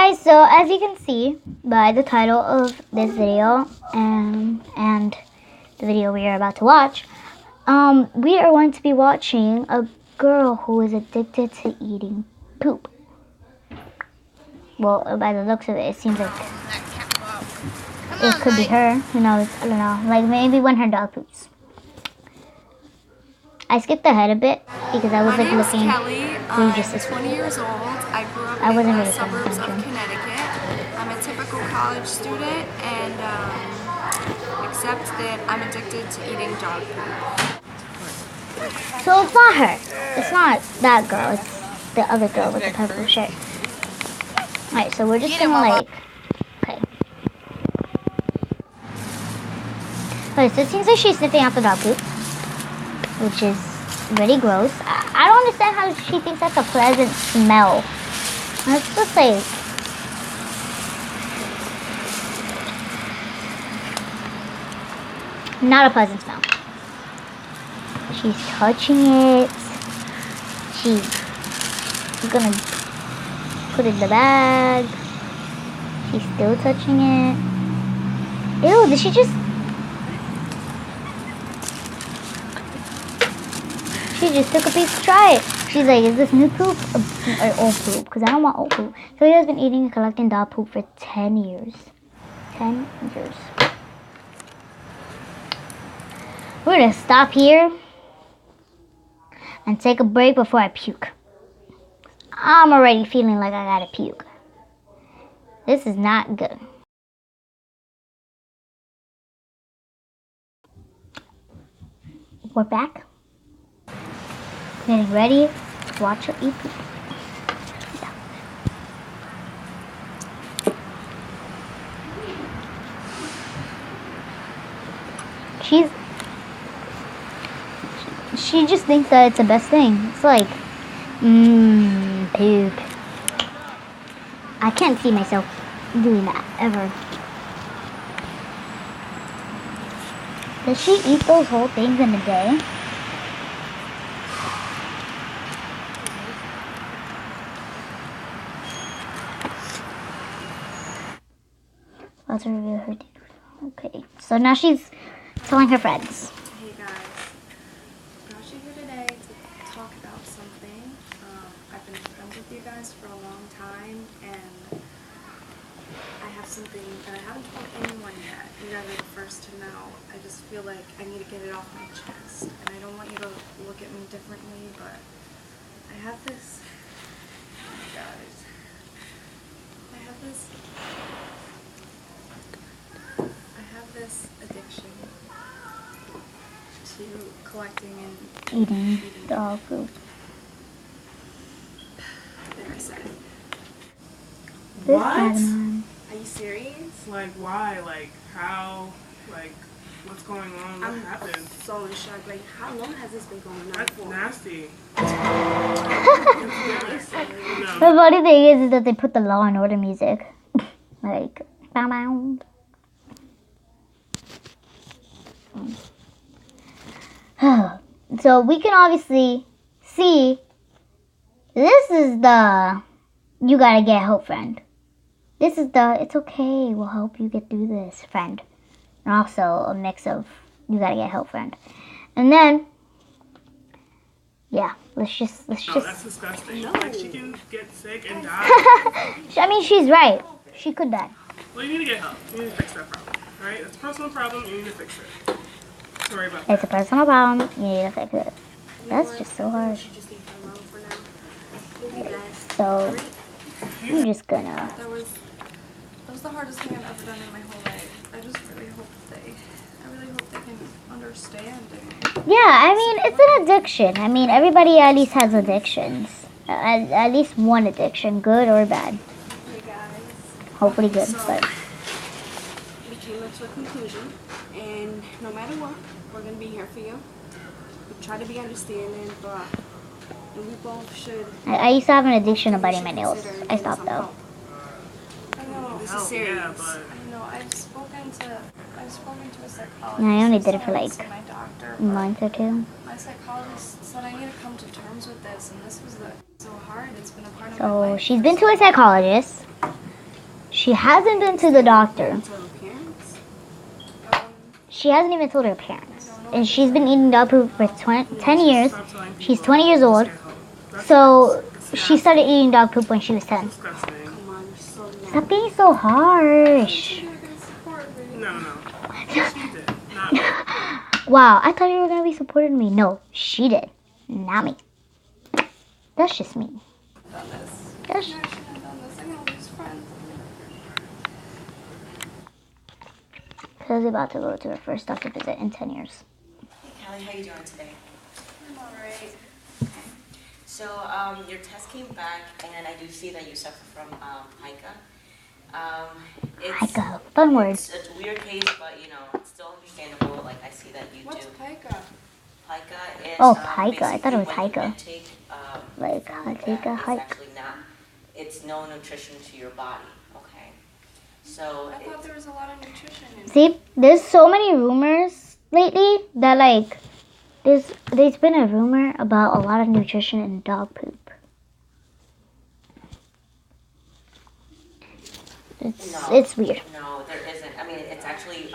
guys, so as you can see by the title of this video and the video we are about to watch, we are going to be watching a girl who is addicted to eating poop. Well, by the looks of it, it seems like it could be her. Who knows? I don't know. Like maybe when her dog poops. I skipped ahead a bit because I was like looking. Kelly. I'm 20 years old. I grew up in the suburbs of Connecticut. I'm a typical college student, and except that I'm addicted to eating dog food. So it's not her. It's not that girl. It's the other girl with the purple shirt. Alright, so we're just gonna like... Okay. Okay, so it seems like she's sniffing out the dog poop, which is really gross. I don't understand how she thinks that's a pleasant smell. Let's just say... Not a pleasant smell. She's touching it. She's gonna put it in the bag. She's still touching it. Ew, did she just... She just took a piece to try it. She's like, is this new poop or old poop? Because I don't want old poop. So he has been eating and collecting dog poop for 10 years. 10 years. We're going to stop here and take a break before I puke. I'm already feeling like I gotta puke. This is not good. We're back. Getting ready to watch her eat poop. Yeah. She just thinks that it's the best thing. It's like, poop. I can't see myself doing that ever. Does she eat those whole things in a day? Let's reveal her teeth. Okay, so now she's telling her friends. Hey guys, I brought you here today to talk about something. I've been friends with you guys for a long time, and I have something that I haven't told anyone yet. You guys are the first to know. I just feel like I need to get it off my chest, and I don't want you to look at me differently, but I have this... Oh my guys. I have this addiction to collecting and Eating dog poop. There, I said it. What? Are you serious? Like, why? Like, how? Like, what's going on? What happened? So in shock. Like, how long has this been going on That's for? nasty. The funny thing is that they put the Law and Order music. Like, bow bow. So we can obviously see this is the you gotta get help friend. This is the it's okay, we'll help you get through this friend. And also a mix of you gotta get help friend. And then yeah, let's just That's disgusting. No. Like, she can get sick and die. I mean she's right. She could die. Well, you need to get help. You need to fix that problem. Alright? It's a personal problem. You need to fix it. Sorry about that. It's a personal problem, you need to fix it. That's just so hard. So I'm just gonna That was the hardest thing I've ever done in my whole life. I just really hope they can understand. yeah, I mean, it's an addiction. I mean, everybody at least has addictions. At least one addiction, good or bad. Hey guys. Hopefully good, So, but we came up to a conclusion, and no matter what, we're gonna be here for you. We try to be understanding, but we both should. I used to have an addiction to biting my nails. I stopped though. I know this is Help, serious. yeah, but- I know. I've spoken to a psychologist. Yeah, I only did it for, and like, my doctor. A month or two. My psychologist said I need to come to terms with this, and this was so hard. It's been a part of my So life. she's been to a psychologist. She hasn't been to the doctor. To her parents? She hasn't even told her parents. And she's been eating dog poop for 10 years. Stop telling people She's 20 years old. get help. That's So she started eating dog poop when she was 10. disgusting. Come on, you're so Stop nasty. being so harsh. You're gonna support me. No. Yes, you did. Not me. Wow, I thought you were going to be supporting me. No, she did. Not me. That's just me. Done this. That's, I shouldn't have done this. I'm gonna lose friends. Kayla's about to go to her first doctor visit in 10 years. Hey Callie, how you doing today? I'm alright. So your test came back, and I do see that you suffer from pica. Pica. Fun word. It's a weird case, but it's still understandable. Like I see that you What's do. pica? Pica is Oh, pica. I thought it was basically when you hica. intake, Like, food I take that a is hike. actually not. It's no nutrition to your body. Okay. So I thought there was a lot of nutrition in it. See, there's so many rumors lately that, like, there's been a rumor about a lot of nutrition in dog poop. It's weird. No, there isn't. I mean, it's actually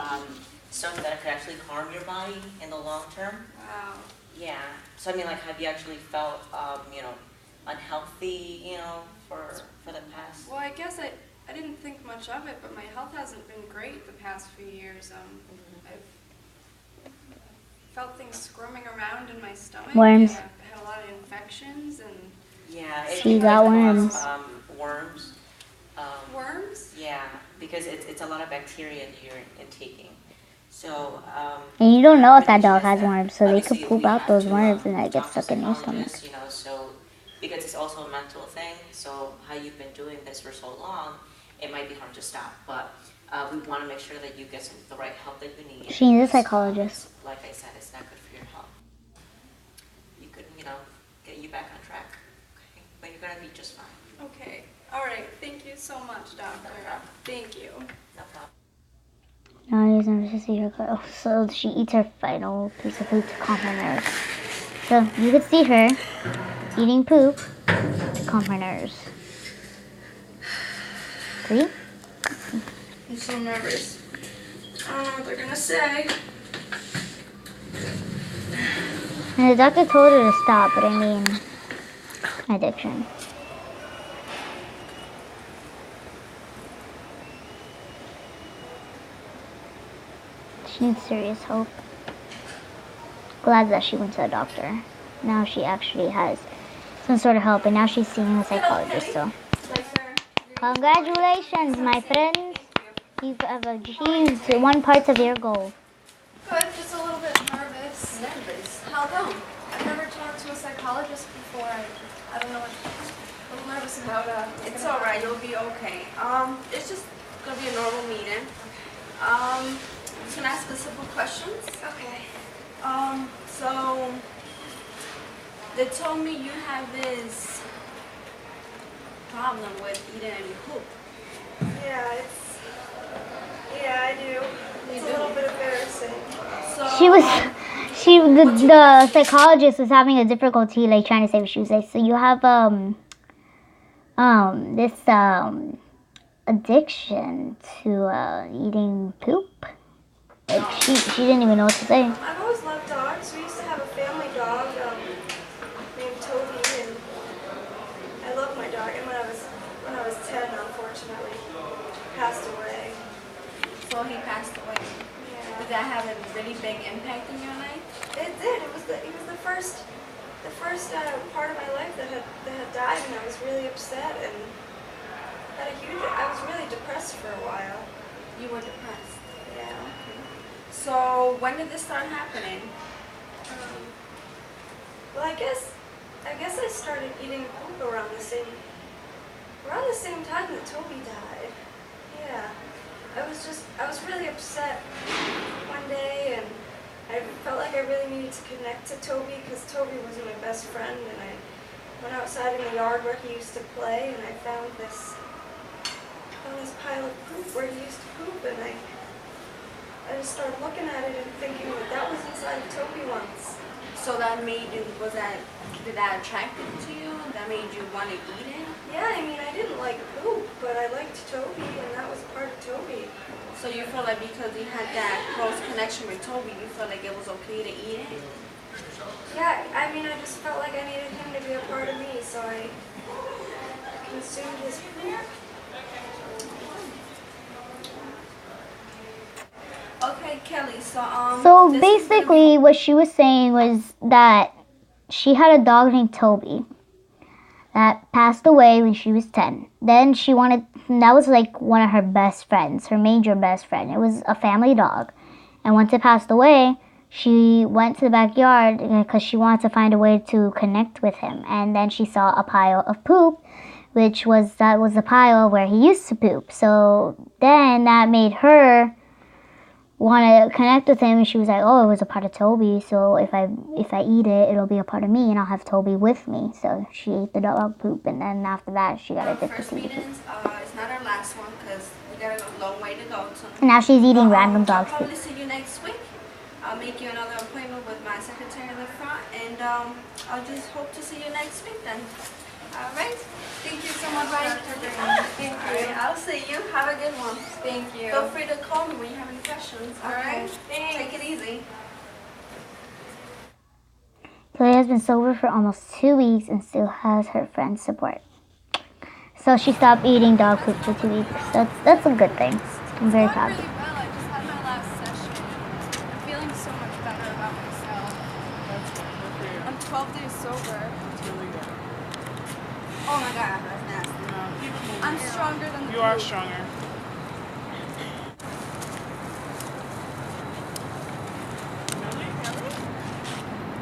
something that could actually harm your body in the long term. Wow. Yeah. So I mean, like, have you actually felt, unhealthy, for the past? Well, I guess I didn't think much of it, but my health hasn't been great the past few years. I've felt things squirming around in my stomach. Worms. And I've had a lot of infections and Yeah. She it got can cause, worms. Worms. worms. Yeah, because it's a lot of bacteria that you're intaking. So. And you don't know if that really dog just has that. worms, so they Obviously, could poop we out have those to, worms and that talk gets to stuck in your stomach. psychologists, so because it's also a mental thing. So how you've been doing this for so long, it might be hard to stop. But we want to make sure that you get the right help that you need. She needs a because, psychologist. Like I said, it's not good for your health. You could, get you back on track. Okay, but you're gonna be just fine. Okay. All right. Thank you so much, doctor. Thank you. No problem. Now he doesn't have to see her. Oh, so she eats her final piece of food to calm her nerves. So you could see her eating poop to calm her nerves. See? I'm so nervous. I don't know what they're gonna say. And the doctor told her to stop, but I mean, addiction. She needs serious help. Glad that she went to the doctor. Now she actually has some sort of help, and now she's seeing a psychologist. So, congratulations, my friend. You have achieved one part of your goal. Good. Just a little bit nervous. Nervous. How come? I've never talked to a psychologist before. I don't know what. A little nervous about It's all right. You'll be okay. It's just gonna be a normal meeting. I'm just gonna ask a simple questions. Okay. So they told me you have this problem with eating any poop. Yeah, I do. It's a little bit embarrassing. So The psychologist was having a difficulty, like, trying to say what she was saying. So you have, this, addiction to, eating poop. Like, she didn't even know what to say. I've always loved dogs. We used to have a family dog named Toby, and I love my dog. And when I was 10, unfortunately, passed away. So he passed away. Yeah, Did that have a really big impact in your life? it did. It was the first part of my life that had died, and I was really upset and I was really depressed for a while. You were depressed. Yeah. So when did this start happening? Well, I guess I started eating poop around the same time that Toby died. Yeah. I was really upset one day, and I felt like I really needed to connect to Toby because Toby was my best friend, and I went outside in the yard where he used to play, and I found this pile of poop where he used to poop, and I just started looking at it and thinking that was inside of Toby once. So that made you, did that attract you to you? That made you want to eat it? Yeah, I mean, I didn't like poop, but I liked Toby, and that So you feel like because you had that close connection with Toby, you felt like it was okay to eat it? Yeah, I mean, I just felt like I needed him to be a part of me, so I consumed his food. Okay, Kelly, so So this is gonna basically, what she was saying was that she had a dog named Toby that passed away when she was 10. Then that was like one of her best friends, her major best friend. It was a family dog. And once it passed away, she went to the backyard because she wanted to find a way to connect with him. And then she saw a pile of poop, that was the pile where he used to poop. So then that made her want to connect with him, and she was like, oh, it was a part of Toby, so if I eat it, it'll be a part of me, and I'll have Toby with me. So she ate the dog poop, and then after that, she got addicted first to the poop. meetings, it's not our last one because we got a long way to go. And now she's eating random I'll dog probably poop. see you next week. I'll make you another appointment with my secretary in the front, and I'll just hope to see you next week then. All right. Thank you so much, Dr. Brown. Thank All right, I'll see you. Have a good one. Thank you. Feel free to call me when you have any questions. All right. Thanks. Take it easy. Kelly has been sober for almost 2 weeks and still has her friends' support. So she stopped eating dog poop for 2 weeks. That's a good thing. I'm very proud of Really her. well. I just had my last session. I'm feeling so much better about myself. I'm 12 days sober. Oh my God, that's nasty. I'm stronger than the You are poop. stronger.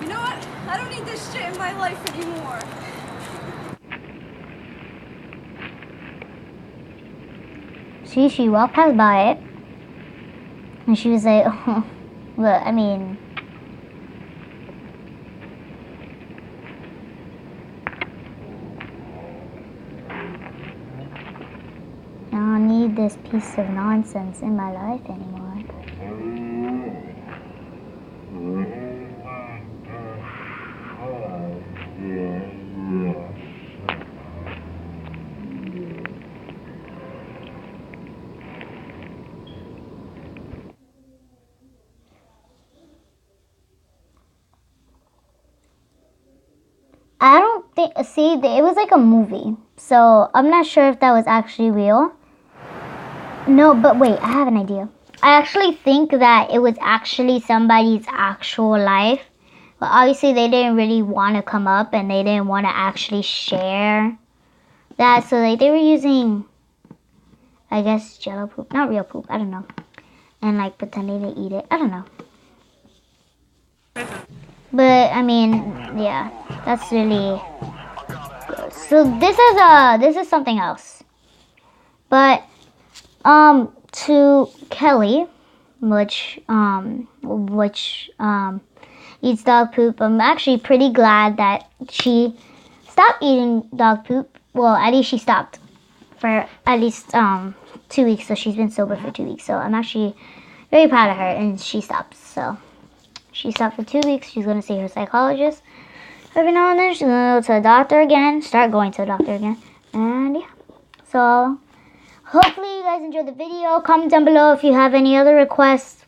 You know what? I don't need this shit in my life anymore. She walked past by it, and she was like, oh, but I mean, I don't need this piece of nonsense in my life anymore. I don't think, see, it was like a movie, so I'm not sure if that was actually real. No, but wait, I have an idea. I actually think that it was actually somebody's actual life. But obviously they didn't really want to come up and they didn't want to actually share that. So like they were using, I guess, jello poop. Not real poop, I don't know. And like pretending to eat it. I don't know. But I mean, yeah, that's really gross. So this is something else. But to Kelly, which eats dog poop, I'm actually pretty glad that she stopped eating dog poop. Well, at least she stopped for at least 2 weeks. So she's been sober for 2 weeks. So I'm actually very proud of her, and she stopped. So she stopped for 2 weeks. She's gonna see her psychologist every now and then. She's gonna go to the doctor again. Start going to the doctor again. And yeah. So hopefully you guys enjoyed the video. Comment down below if you have any other requests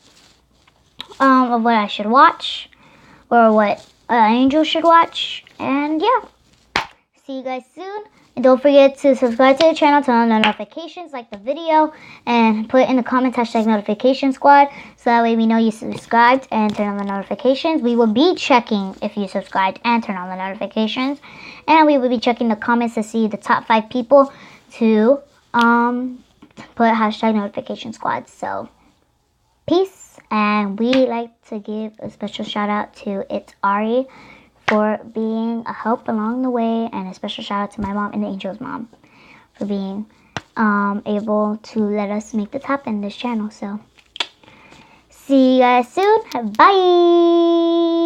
of what I should watch or what Angel should watch. And yeah, see you guys soon. And don't forget to subscribe to the channel, turn on the notifications, like the video, and put in the comments #notification squad so that way we know you subscribed and turn on the notifications. We will be checking if you subscribed and turn on the notifications. And we will be checking the comments to see the top 5 people to put #notification squad. So peace, and we like to give a special shout out to It's Ari for being a help along the way, and a special shout out to my mom and Angel's mom for being able to let us make this happen, this channel. So see you guys soon. Bye.